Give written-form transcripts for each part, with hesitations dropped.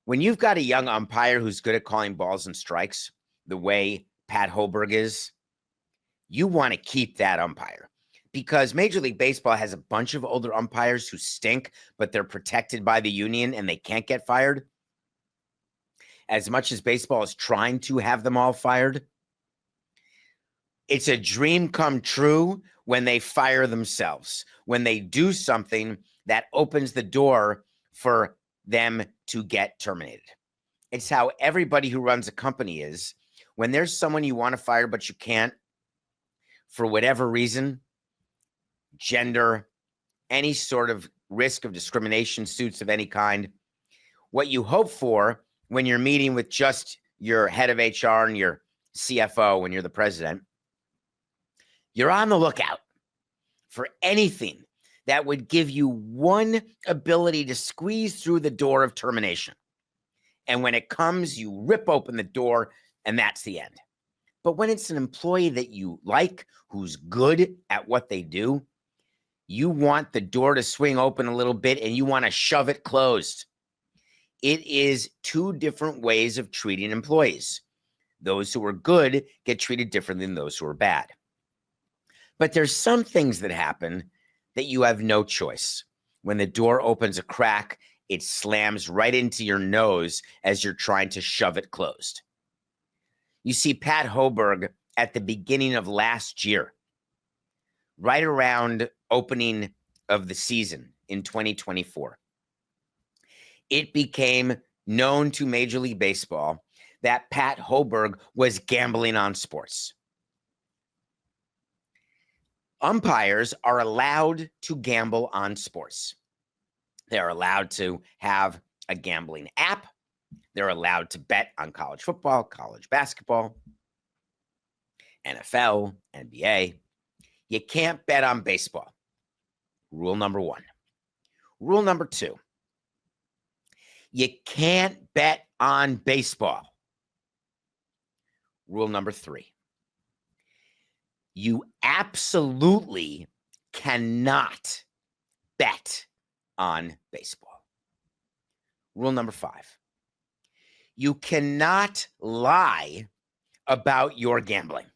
When you've got a young umpire who's good at calling balls and strikes, the way Pat Hoberg is, you want to keep that umpire because Major League Baseball has a bunch of older umpires who stink, but they're protected by the union and they can't get fired. As much as baseball is trying to have them all fired, it's a dream come true when they fire themselves, when they do something that opens the door for them to get terminated. It's how everybody who runs a company is. When there's someone you want to fire, but you can't, for whatever reason, gender, any sort of risk of discrimination suits of any kind, what you hope for when you're meeting with just your head of HR and your CFO when you're the president, you're on the lookout for anything that would give you one ability to squeeze through the door of termination. And when it comes, you rip open the door and that's the end. But when it's an employee that you like, who's good at what they do, you want the door to swing open a little bit and you want to shove it closed. It is two different ways of treating employees. Those who are good get treated differently than those who are bad. But there's some things that happen that you have no choice. When the door opens a crack, it slams right into your nose as you're trying to shove it closed. You see Pat Hoberg at the beginning of last year, right around opening of the season in 2024. It became known to Major League Baseball that Pat Hoberg was gambling on sports. Umpires are allowed to gamble on sports. They're allowed to have a gambling app. They're allowed to bet on college football, college basketball, NFL, NBA. You can't bet on baseball. Rule number one. Rule number two. You can't bet on baseball. Rule number three. You absolutely cannot bet on baseball. Rule number five. You cannot lie about your gambling.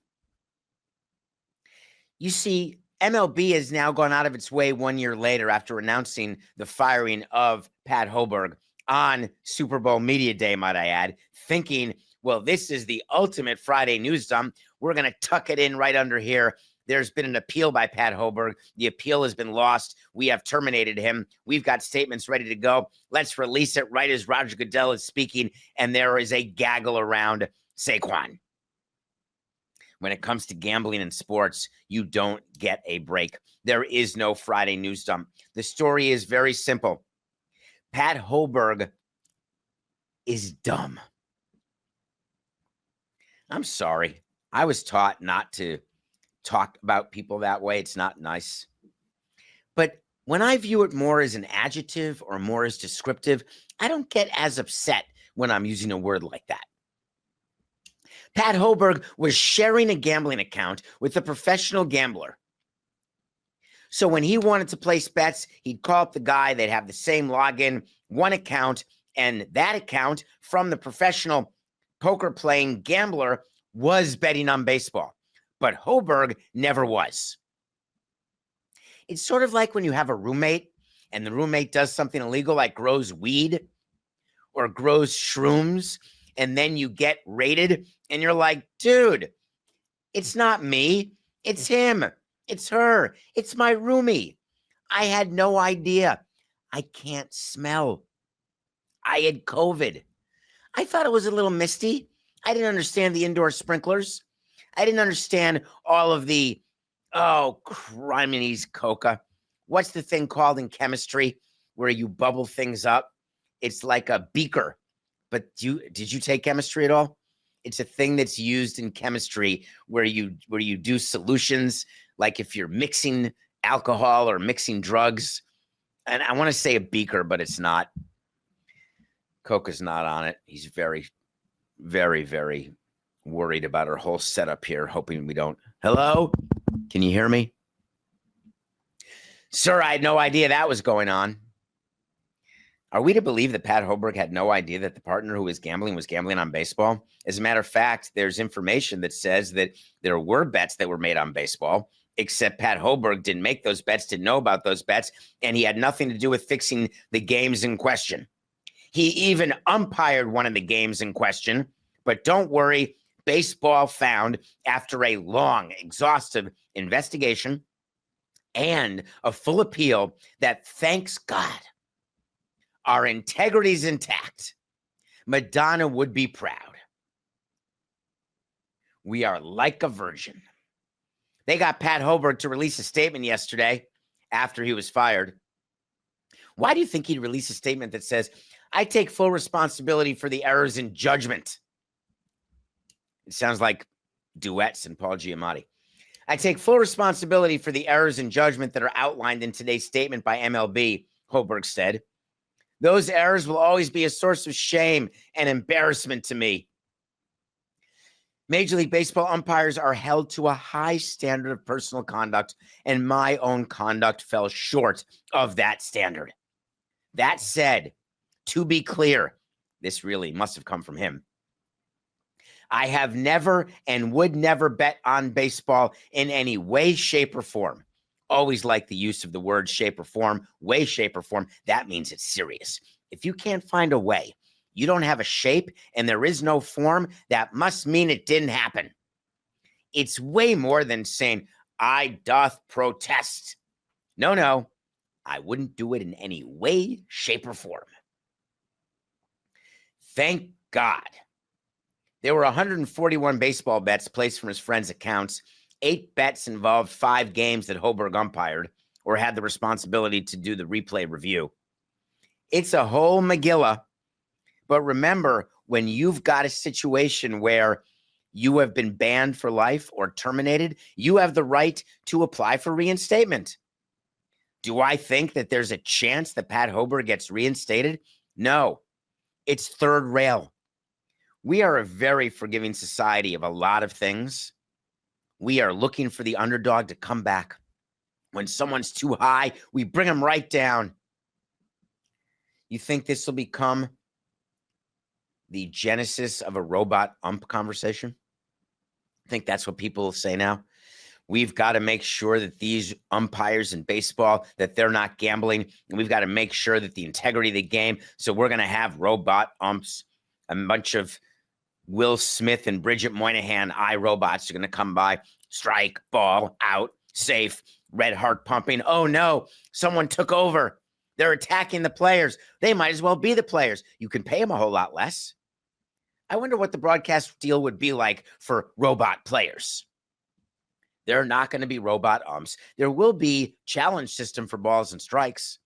You see, MLB has now gone out of its way 1 year later after announcing the firing of Pat Hoberg on Super Bowl Media Day, might I add, thinking, well, this is the ultimate Friday news dump. We're going to tuck it in right under here. There's been an appeal by Pat Hoberg. The appeal has been lost. We have terminated him. We've got statements ready to go. Let's release it right as Roger Goodell is speaking, and there is a gaggle around Saquon. When it comes to gambling in sports, you don't get a break. There is no Friday news dump. The story is very simple. Pat Hoberg is dumb. I'm sorry. I was taught not to talk about people that way. It's not nice. But when I view it more as an adjective or more as descriptive, I don't get as upset when I'm using a word like that. Pat Hoberg was sharing a gambling account with a professional gambler. So when he wanted to place bets, he'd call up the guy. They'd have the same login, one account, and that account from the professional poker-playing gambler was betting on baseball. But Hoberg never was. It's sort of like when you have a roommate and the roommate does something illegal like grows weed or grows shrooms, and then you get raided and you're like, dude, it's not me. It's him. It's her. It's my roomie. I had no idea. I can't smell. I had COVID. I thought it was a little misty. I didn't understand the indoor sprinklers. I didn't understand all of the, criminese coca. What's the thing called in chemistry where you bubble things up? It's like a beaker. But did you take chemistry at all? It's a thing that's used in chemistry where you do solutions, like if you're mixing alcohol or mixing drugs. And I want to say a beaker, but it's not. Coca's not on it. He's very, very, very worried about our whole setup here, hoping we don't. Hello? Can you hear me? Sir, I had no idea that was going on. Are we to believe that Pat Hoberg had no idea that the partner who was gambling on baseball? As a matter of fact, there's information that says that there were bets that were made on baseball, except Pat Hoberg didn't make those bets, didn't know about those bets, and he had nothing to do with fixing the games in question. He even umpired one of the games in question, but don't worry, baseball found, after a long, exhaustive investigation and a full appeal, that, thanks God, our integrity is intact. Madonna would be proud. We are like a virgin. They got Pat Hoberg to release a statement yesterday after he was fired. Why do you think he'd release a statement that says, I take full responsibility for the errors in judgment? It sounds like duets and Paul Giamatti. I take full responsibility for the errors in judgment that are outlined in today's statement by MLB, Hoberg said. Those errors will always be a source of shame and embarrassment to me. Major League Baseball umpires are held to a high standard of personal conduct, and my own conduct fell short of that standard. That said, to be clear, this really must have come from him. I have never and would never bet on baseball in any way, shape, or form. Always like the use of the word shape or form, way, shape, or form. That means it's serious. If you can't find a way, you don't have a shape, and there is no form, that must mean it didn't happen. It's way more than saying, I doth protest. No, I wouldn't do it in any way, shape, or form. Thank God. There were 141 baseball bets placed from his friends' accounts. 8 bets involved 5 games that Hoberg umpired or had the responsibility to do the replay review. It's a whole Megillah. But remember, when you've got a situation where you have been banned for life or terminated, you have the right to apply for reinstatement. Do I think that there's a chance that Pat Hoberg gets reinstated? No, it's third rail. We are a very forgiving society of a lot of things. We are looking for the underdog to come back. When someone's too high, we bring them right down. You think this will become the genesis of a robot ump conversation? I think that's what people will say now. We've got to make sure that these umpires in baseball, that they're not gambling. And we've got to make sure that the integrity of the game. So we're going to have robot umps, a bunch of Will Smith and Bridget Moynihan iRobots are going to come by. Strike, ball, out, safe, red heart pumping. Oh no, someone took over. They're attacking the players. They might as well be the players. You can pay them a whole lot less. I wonder what the broadcast deal would be like for robot players. There are not going to be robot umps. There will be challenge system for balls and strikes.